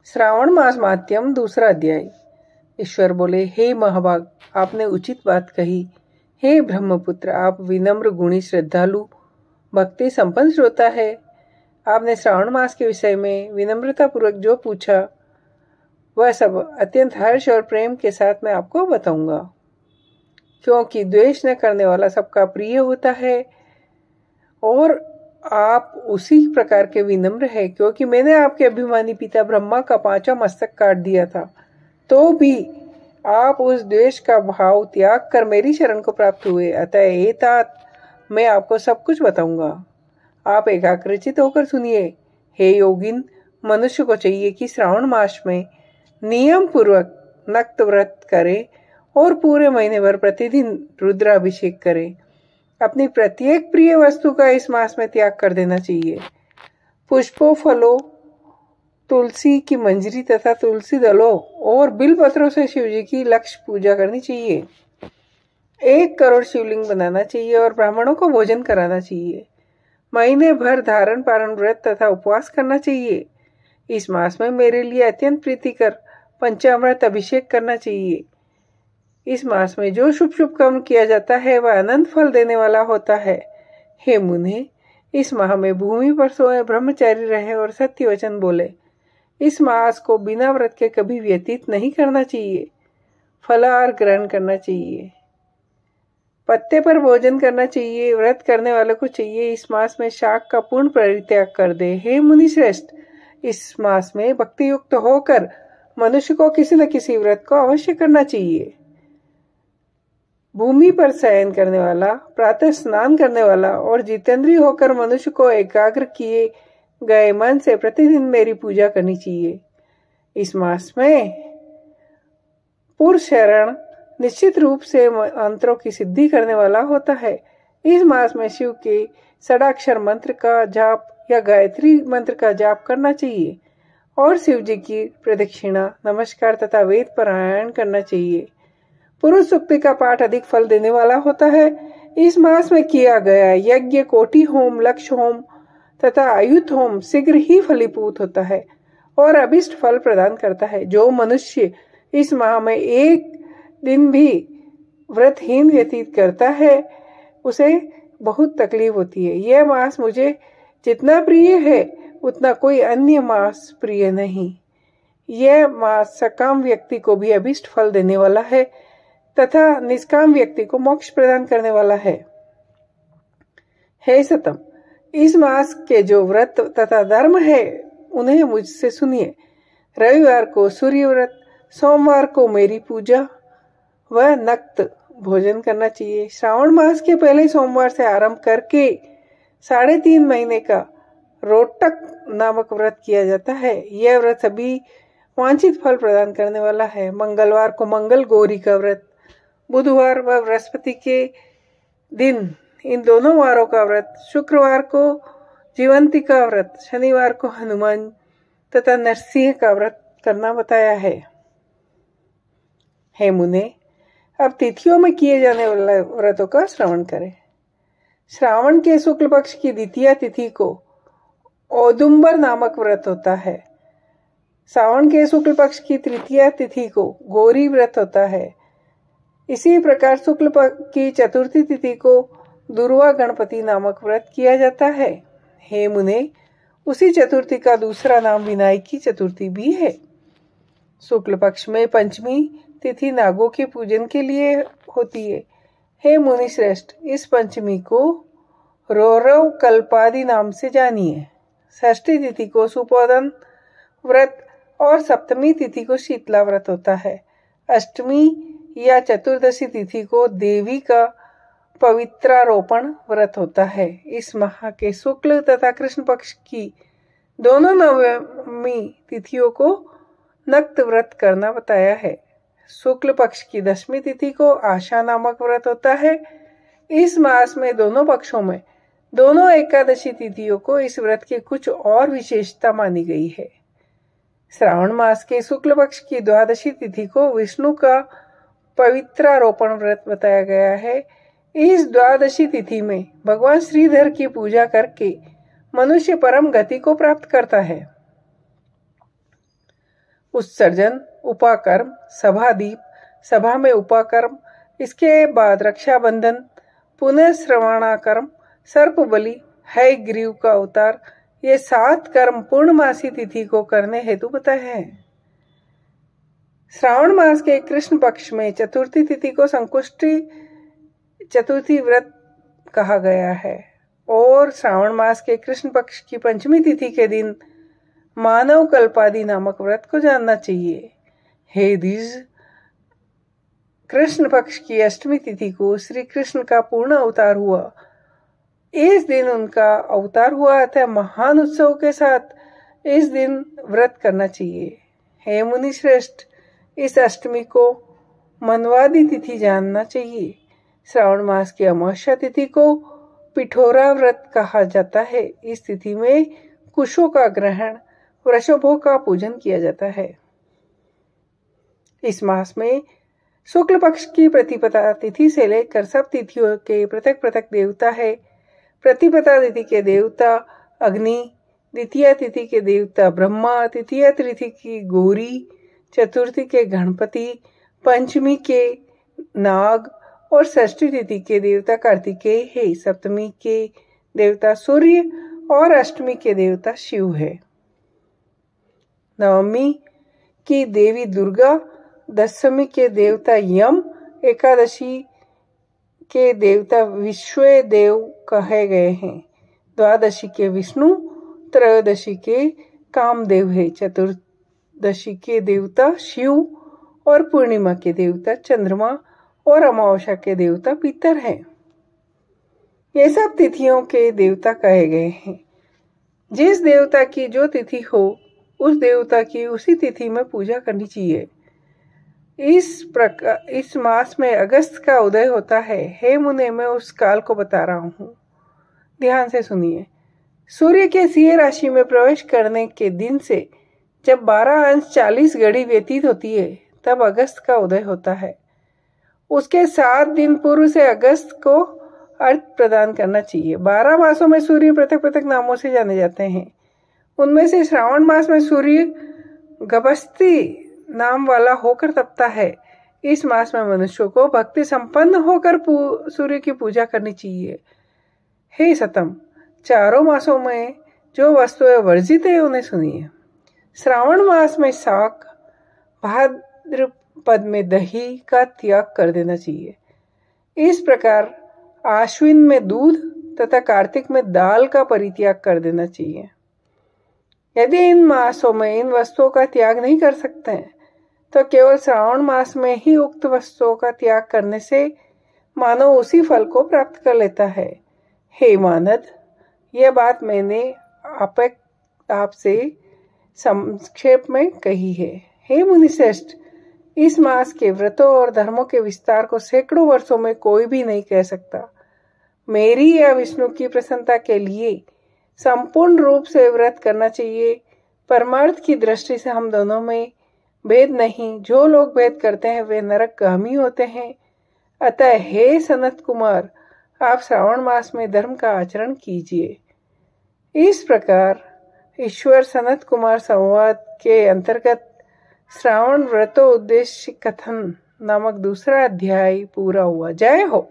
श्रावण मास माध्यम दूसरा अध्याय। ईश्वर बोले, हे महाभाग, आपने उचित बात कही। हे ब्रह्मपुत्र, आप विनम्र, गुणी, श्रद्धालु, भक्ति संपन्न श्रोता है। आपने श्रावण मास के विषय में विनम्रता पूर्वक जो पूछा वह सब अत्यंत हर्ष और प्रेम के साथ मैं आपको बताऊंगा, क्योंकि द्वेष न करने वाला सबका प्रिय होता है और आप उसी प्रकार के विनम्र है, क्योंकि मैंने आपके अभिमानी पिता ब्रह्मा का 5वां मस्तक काट दिया था, तो भी आप उस द्वेष का भाव त्याग कर मेरी शरण को प्राप्त हुए। अतः हे तात, मैं आपको सब कुछ बताऊंगा। आप एकाग्रचित होकर सुनिए। हे योगिन, मनुष्य को चाहिए कि श्रावण मास में नियम पूर्वक नक्त व्रत करे और पूरे महीने भर प्रतिदिन रुद्राभिषेक करे। अपनी प्रत्येक प्रिय वस्तु का इस मास में त्याग कर देना चाहिए। पुष्पों, फलों, तुलसी की मंजरी तथा तुलसी दलों और बिल पत्रों से शिव जी की लक्ष्य पूजा करनी चाहिए। 1 करोड़ शिवलिंग बनाना चाहिए और ब्राह्मणों को भोजन कराना चाहिए। महीने भर धारण पारण व्रत तथा उपवास करना चाहिए। इस मास में मेरे लिए अत्यंत प्रीतिकर पंचामृत अभिषेक करना चाहिए। इस मास में जो शुभ शुभ कर्म किया जाता है वह अनंत फल देने वाला होता है। हे मुने, इस माह में भूमि पर सोए, ब्रह्मचारी रहे और सत्य वचन बोले। इस मास को बिना व्रत के कभी व्यतीत नहीं करना चाहिए। फलाहार ग्रहण करना चाहिए, पत्ते पर भोजन करना चाहिए। व्रत करने वाले को चाहिए इस मास में शाक का पूर्ण परित्याग कर दे। हे मुनि श्रेष्ठ, इस मास में भक्ति युक्त होकर मनुष्य को किसी न किसी व्रत को अवश्य करना चाहिए। भूमि पर शयन करने वाला, प्रातः स्नान करने वाला और जितेंद्रिय होकर मनुष्य को एकाग्र किए गए मन से प्रतिदिन मेरी पूजा करनी चाहिए। इस मास में पुरुष शरण निश्चित रूप से मंत्रों की सिद्धि करने वाला होता है। इस मास में शिव के षडाक्षर मंत्र का जाप या गायत्री मंत्र का जाप करना चाहिए और शिव जी की प्रदक्षिणा, नमस्कार तथा वेद पारायण करना चाहिए। पुरुष सूक्ति का पाठ अधिक फल देने वाला होता है। इस मास में किया गया यज्ञ, कोटि होम, लक्ष्य होम तथा आयुध होम शीघ्र ही फलीभूत होता है और अभिष्ट फल प्रदान करता है। जो मनुष्य इस माह में एक दिन भी व्रतहीन व्यतीत करता है उसे बहुत तकलीफ होती है। यह मास मुझे जितना प्रिय है उतना कोई अन्य मास प्रिय नहीं। यह मास सकाम व्यक्ति को भी अभिष्ट फल देने वाला है तथा निष्काम व्यक्ति को मोक्ष प्रदान करने वाला है। हे सतम, इस मास के जो व्रत तथा धर्म है उन्हें मुझसे सुनिए। रविवार को सूर्य व्रत, सोमवार को मेरी पूजा व नक्त भोजन करना चाहिए। श्रावण मास के पहले सोमवार से आरंभ करके 3.5 महीने का रोटक नामक व्रत किया जाता है। यह व्रत सभी वांछित फल प्रदान करने वाला है। मंगलवार को मंगल गौरी का व्रत, बुधवार व बृहस्पति के दिन इन दोनों वारों का व्रत, शुक्रवार को जीवंती का व्रत, शनिवार को हनुमान तथा नरसिंह का व्रत करना बताया है। हे मुने, अब तिथियों में किए जाने वाले व्रतों का श्रवण करें। श्रावण के शुक्ल पक्ष की द्वितीय तिथि को औदुंबर नामक व्रत होता है। श्रावण के शुक्ल पक्ष की तृतीय तिथि को गौरी व्रत होता है। इसी प्रकार शुक्ल पक्ष की चतुर्थी तिथि को दुर्वा गणपति नामक व्रत किया जाता है। हे मुने, उसी चतुर्थी का दूसरा नाम विनायकी चतुर्थी भी है। शुक्ल पक्ष में पंचमी तिथि नागों के पूजन के लिए होती है। हे मुनि श्रेष्ठ, इस पंचमी को रौरव कल्पादि नाम से जानिए। षष्ठी तिथि को सुपोदन व्रत और सप्तमी तिथि को शीतला व्रत होता है। अष्टमी या चतुर्दशी तिथि को देवी का पवित्रारोपण व्रत होता है। इस माह के शुक्ल तथा कृष्ण पक्ष की दोनों नवमी तिथियों को नक्त व्रत करना बताया है। शुक्ल पक्ष की 10वीं तिथि को आशा नामक व्रत होता है। इस मास में दोनों पक्षों में दोनों एकादशी तिथियों को इस व्रत की कुछ और विशेषता मानी गई है। श्रावण मास के शुक्ल पक्ष की द्वादशी तिथि को विष्णु का पवित्रारोपण व्रत बताया गया है। इस द्वादशी तिथि में भगवान श्रीधर की पूजा करके मनुष्य परम गति को प्राप्त करता है। उत्सर्जन, उपाकर्म, सभादीप, सभा में उपाकर्म, इसके बाद रक्षाबंधन, पुनः श्रवणाकर्म, सर्प बलि, हयग्रीव का अवतार, ये 7 कर्म पूर्णमासी तिथि को करने हेतु बताए हैं। श्रावण मास के कृष्ण पक्ष में चतुर्थी तिथि को संकुष्टि चतुर्थी व्रत कहा गया है और श्रावण मास के कृष्ण पक्ष की पंचमी तिथि के दिन मानव कल्पादि नामक व्रत को जानना चाहिए। हे द्विज, कृष्ण पक्ष की अष्टमी तिथि को श्री कृष्ण का पूर्ण अवतार हुआ। इस दिन उनका अवतार हुआ अतः महान उत्सव के साथ इस दिन व्रत करना चाहिए। हे मुनि श्रेष्ठ, इस अष्टमी को मनवादी तिथि जानना चाहिए। श्रावण मास की अमावस्या तिथि को पिठोरा व्रत कहा जाता है। इस तिथि में कुशों का ग्रहण, वृषभों का पूजन किया जाता है। इस मास में शुक्ल पक्ष की प्रतिपदा तिथि से लेकर सब तिथियों के पृथक पृथक देवता है। प्रतिपदा तिथि के देवता अग्नि, द्वितीय तिथि के देवता ब्रह्मा, तृतीय तिथि की गौरी, चतुर्थी के गणपति, पंचमी के नाग और षष्ठी तिथि के देवता कार्तिकेय है। सप्तमी के देवता सूर्य और अष्टमी के देवता शिव है। नवमी की देवी दुर्गा, दशमी के देवता यम, एकादशी के देवता विश्व देव कहे गए हैं। द्वादशी के विष्णु, त्रयोदशी के कामदेव है। चतुर्दशी के देवता शिव और पूर्णिमा के देवता चंद्रमा और अमावस्या के देवता पितर हैं। ये सब तिथियों के देवता कहे गए हैं। जिस देवता की जो तिथि हो उस देवता की उसी तिथि में पूजा करनी चाहिए। इस मास में अगस्त का उदय होता है। हे मुने, मैं उस काल को बता रहा हूँ, ध्यान से सुनिए। सूर्य के सिंह राशि में प्रवेश करने के दिन से जब 12 अंश 40 घड़ी व्यतीत होती है तब अगस्त का उदय होता है। उसके 7 दिन पूर्व से अगस्त को अर्घ प्रदान करना चाहिए। 12 मासों में सूर्य पृथक पृथक नामों से जाने जाते हैं। उनमें से श्रावण मास में सूर्य गभस्ती नाम वाला होकर तपता है। इस मास में मनुष्यों को भक्ति संपन्न होकर सूर्य की पूजा करनी चाहिए। हे सतम, चारों मासों में जो वस्तुएं वर्जित है उन्हें सुनिए। श्रावण मास में शाक, भाद्रपद में दही का त्याग कर देना चाहिए। इस प्रकार आश्विन में दूध तथा कार्तिक में दाल का परित्याग कर देना चाहिए। यदि इन मासों में इन वस्तुओं का त्याग नहीं कर सकते हैं तो केवल श्रावण मास में ही उक्त वस्तुओं का त्याग करने से मानव उसी फल को प्राप्त कर लेता है। हे मानद, यह बात मैंने आपसे संक्षेप में कही है। हे मुनिश्रेष्ठ, इस मास के व्रतों और धर्मों के विस्तार को सैकड़ों वर्षों में कोई भी नहीं कह सकता। मेरी या विष्णु की प्रसन्नता के लिए संपूर्ण रूप से व्रत करना चाहिए। परमार्थ की दृष्टि से हम दोनों में भेद नहीं। जो लोग भेद करते हैं वे नरकगामी होते हैं। अतः हे सनत कुमार, आप श्रावण मास में धर्म का आचरण कीजिए। इस प्रकार ईश्वर सनत कुमार संवाद के अंतर्गत श्रावण व्रतो उद्देश्य कथन नामक दूसरा अध्याय पूरा हुआ। जय हो।